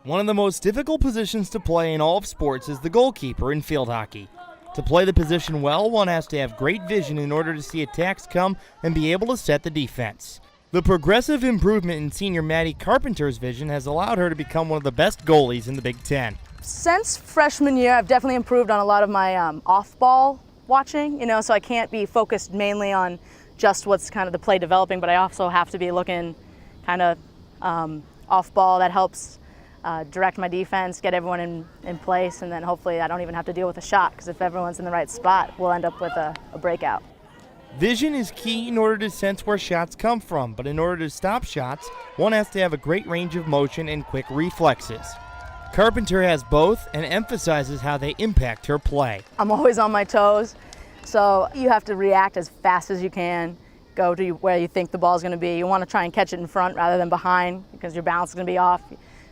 One of the most difficult positions to play in all of sports is the goalkeeper in field hockey. To play the position well, one has to have great vision in order to see attacks come and be able to set the defense. The progressive improvement in senior Maddie Carpenter's vision has allowed her to become one of the best goalies in the Big Ten. Since freshman year, I've definitely improved on a lot of my off-ball watching, so I can't be focused mainly on just what's kind of the play developing, but I also have to be looking kind of off-ball. That helps direct my defense, get everyone in place, and then hopefully I don't even have to deal with a shot, because if everyone's in the right spot, we'll end up with a breakout. Vision is key in order to sense where shots come from, but in order to stop shots, one has to have a great range of motion and quick reflexes. Carpenter has both and emphasizes how they impact her play. I'm always on my toes, so you have to react as fast as you can, go to where you think the ball's going to be. You want to try and catch it in front rather than behind, because your balance is going to be off.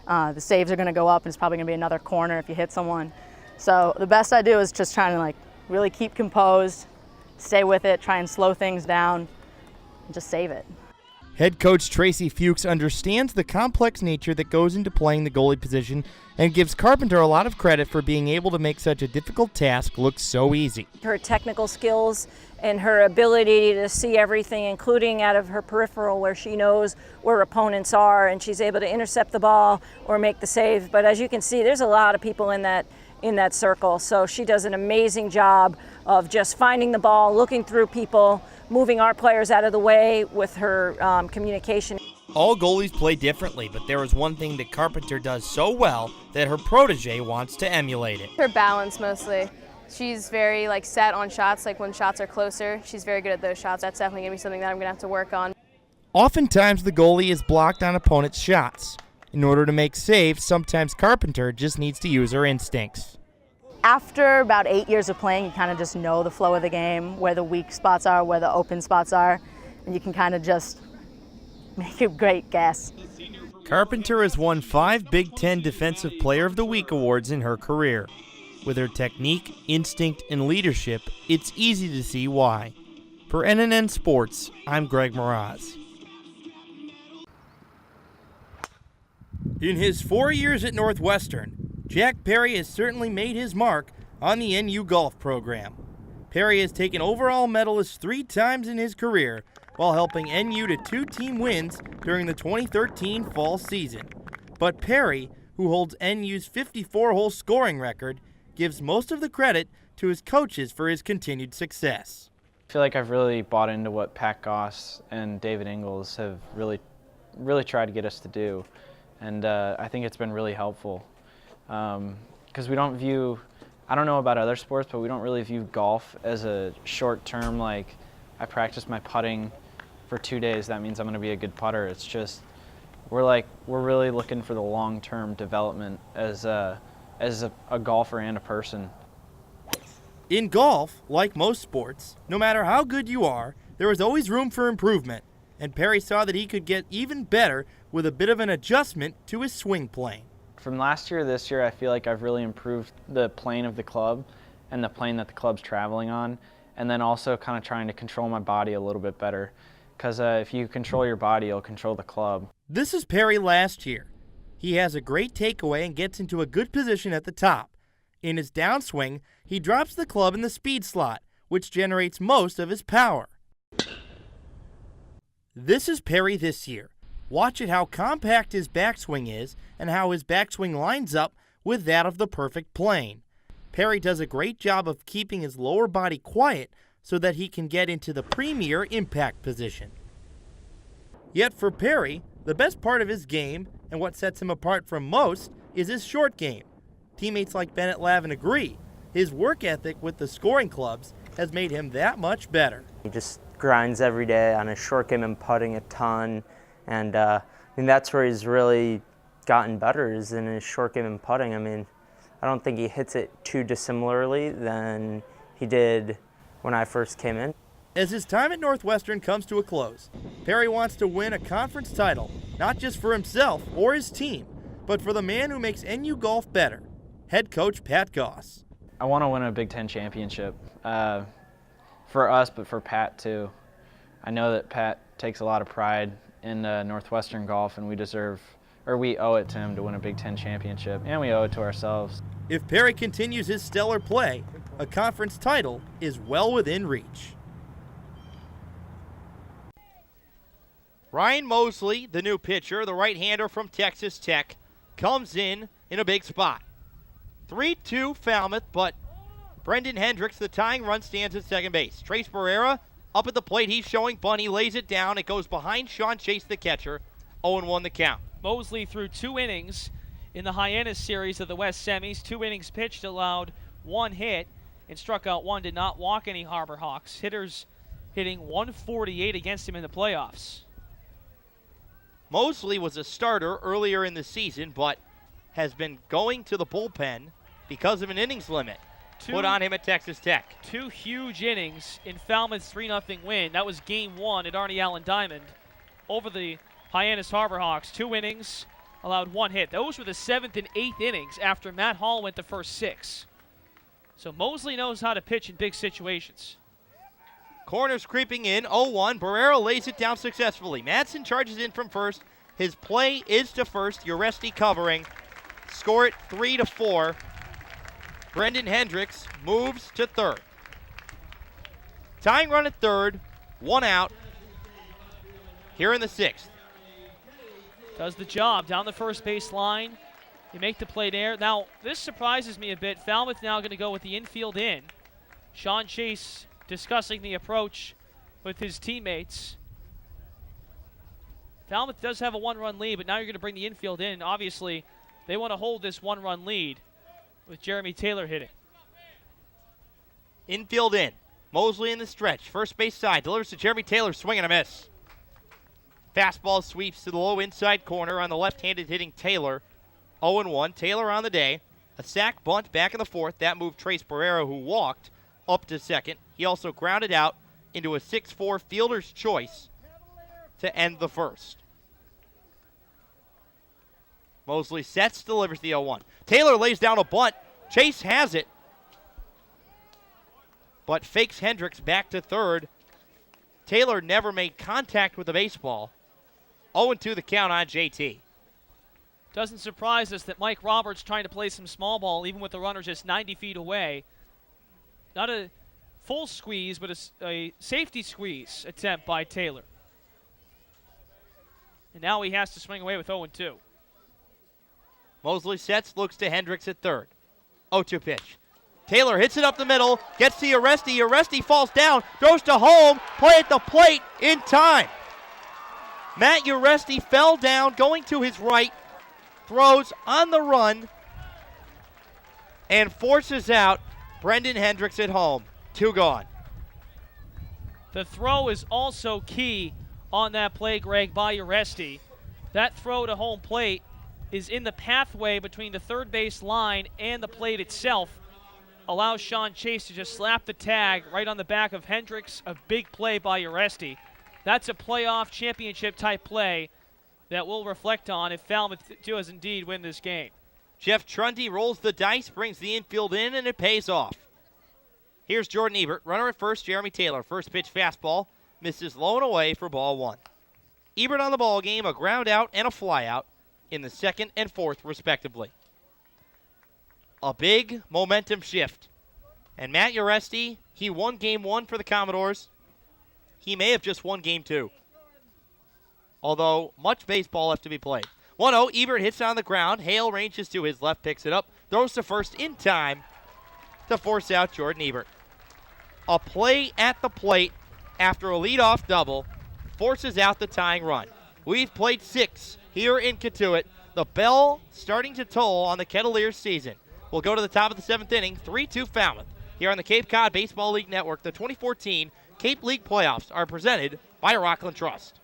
The saves are going to go up, and it's probably going to be another corner if you hit someone. So the best I do is just trying to really keep composed, stay with it, try and slow things down, and just save it. Head coach Tracy Fuchs understands the complex nature that goes into playing the goalie position and gives Carpenter a lot of credit for being able to make such a difficult task look so easy. Her technical skills and her ability to see everything, including out of her peripheral where she knows where opponents are, and she's able to intercept the ball or make the save. But as you can see, there's a lot of people in that circle, so she does an amazing job of just finding the ball, looking through people, moving our players out of the way with her communication. All goalies play differently, but there is one thing that Carpenter does so well that her protege wants to emulate it. Her balance mostly. She's very set on shots, when shots are closer. She's very good at those shots. That's definitely going to be something that I'm going to have to work on. Oftentimes the goalie is blocked on opponents' shots. In order to make saves, sometimes Carpenter just needs to use her instincts. After about 8 years of playing, you kind of just know the flow of the game, where the weak spots are, where the open spots are, and you can kind of just make a great guess. Carpenter has won 5 Big Ten Defensive Player of the Week awards in her career. With her technique, instinct, and leadership, it's easy to see why. For NNN Sports, I'm Greg Mraz. In his 4 years at Northwestern, Jack Perry has certainly made his mark on the NU golf program. Perry has taken overall medalists 3 times in his career while helping NU to 2 team wins during the 2013 fall season. But Perry, who holds NU's 54-hole scoring record, gives most of the credit to his coaches for his continued success. I feel like I've really bought into what Pat Goss and David Ingles have really tried to get us to do. And I think it's been really helpful. Because we don't view, I don't know about other sports, but we don't really view golf as a short term, I practice my putting for 2 days, that means I'm going to be a good putter. It's just, we're really looking for the long-term development as a golfer and a person. In golf, like most sports, no matter how good you are, there is always room for improvement, and Perry saw that he could get even better with a bit of an adjustment to his swing plane. From last year to this year, I feel like I've really improved the plane of the club and the plane that the club's traveling on, and then also kind of trying to control my body a little bit better, because if you control your body, you'll control the club. This is Perry last year. He has a great takeaway and gets into a good position at the top. In his downswing, he drops the club in the speed slot, which generates most of his power. This is Perry this year. Watch it how compact his backswing is and how his backswing lines up with that of the perfect plane. Perry does a great job of keeping his lower body quiet so that he can get into the premier impact position. Yet for Perry, the best part of his game and what sets him apart from most is his short game. Teammates like Bennett Lavin agree. His work ethic with the scoring clubs has made him that much better. He just grinds every day on his short game and putting a ton. And that's where he's really gotten better, is in his short game and putting. I don't think he hits it too dissimilarly than he did when I first came in. As his time at Northwestern comes to a close, Perry wants to win a conference title, not just for himself or his team, but for the man who makes NU golf better, head coach Pat Goss. I want to win a Big Ten championship for us, but for Pat too. I know that Pat takes a lot of pride in Northwestern golf, and we deserve or we owe it to him to win a Big Ten championship, and we owe it to ourselves. If Perry continues his stellar play, a conference title is well within reach. Ryan Mosley, the new pitcher, the right-hander from Texas Tech, comes in a big spot. 3-2 Falmouth, but Brendan Hendricks, the tying run, stands at second base. Trace Barrera up at the plate. He's showing bunt. He lays it down. It goes behind Sean Chase, the catcher. 0-1 the count. Mosley threw 2 innings in the Hyannis series of the West Semis. 2 innings pitched, allowed 1 hit, and struck out 1. Did not walk any Harbor Hawks. Hitters hitting 148 against him in the playoffs. Mosley was a starter earlier in the season, but has been going to the bullpen because of an innings limit put on him at Texas Tech. 2 huge innings in Falmouth's 3-0 win. That was Game 1 at Arnie Allen Diamond over the Hyannis Harbor Hawks. 2 innings, allowed 1 hit. Those were the 7th and 8th innings after Matt Hall went the first 6. So Mosley knows how to pitch in big situations. Corners creeping in, 0-1. Barrera lays it down successfully. Madsen charges in from first. His play is to first. Uresti covering. Score it 3-4. Brendan Hendricks moves to third. Tying run at third, 1 out. Here in the 6th. Does the job down the first base line. You make the play there. Now, this surprises me a bit. Falmouth now going to go with the infield in. Sean Chase discussing the approach with his teammates. Falmouth does have a 1-run lead, but now you're going to bring the infield in. Obviously, they want to hold this 1-run lead with Jeremy Taylor hitting. Infield in. Mosley in the stretch. First base side. Delivers to Jeremy Taylor. Swing and a miss. Fastball sweeps to the low inside corner on the left-handed hitting Taylor. 0-1. Taylor on the day. A sac bunt back in the 4th. That moved Trace Barrera, who walked, up to second. He also grounded out into a 6-4 fielder's choice to end the 1st. Mosley sets, delivers the 0-1. Taylor lays down a bunt. Chase has it, but fakes Hendricks back to third. Taylor never made contact with the baseball. 0-2 the count on JT. Doesn't surprise us that Mike Roberts trying to play some small ball even with the runners just 90 feet away. Not a full squeeze, but a safety squeeze attempt by Taylor. And now he has to swing away with 0-2. Mosley sets, looks to Hendricks at third. 0-2 pitch. Taylor hits it up the middle, gets to Uresti. Uresti falls down, goes to home, play at the plate in time. Matt Uresti fell down, going to his right, throws on the run, and forces out Brendan Hendricks at home. 2 gone. The throw is also key on that play, Greg, by Uresti. That throw to home plate is in the pathway between the third base line and the plate itself. Allows Sean Chase to just slap the tag right on the back of Hendricks. A big play by Uresti. That's a playoff championship type play that we'll reflect on if Falmouth does indeed win this game. Jeff Trundy rolls the dice, brings the infield in, and it pays off. Here's Jordan Ebert, runner at first, Jeremy Taylor. First pitch fastball, misses low and away for ball 1. Ebert on the ball game, a ground out and a fly out in the 2nd and 4th, respectively. A big momentum shift. And Matt Uresti, he won game 1 for the Commodores. He may have just won game 2. Although much baseball left to be played. 1-0, Ebert hits on the ground. Hale ranges to his left, picks it up, throws to first in time to force out Jordan Ebert. A play at the plate after a leadoff double forces out the tying run. We've played 6 here in Cotuit. The bell starting to toll on the Kettleers season. We'll go to the top of the 7th inning, 3-2 Falmouth. Here on the Cape Cod Baseball League Network, the 2014 Cape League playoffs are presented by Rockland Trust.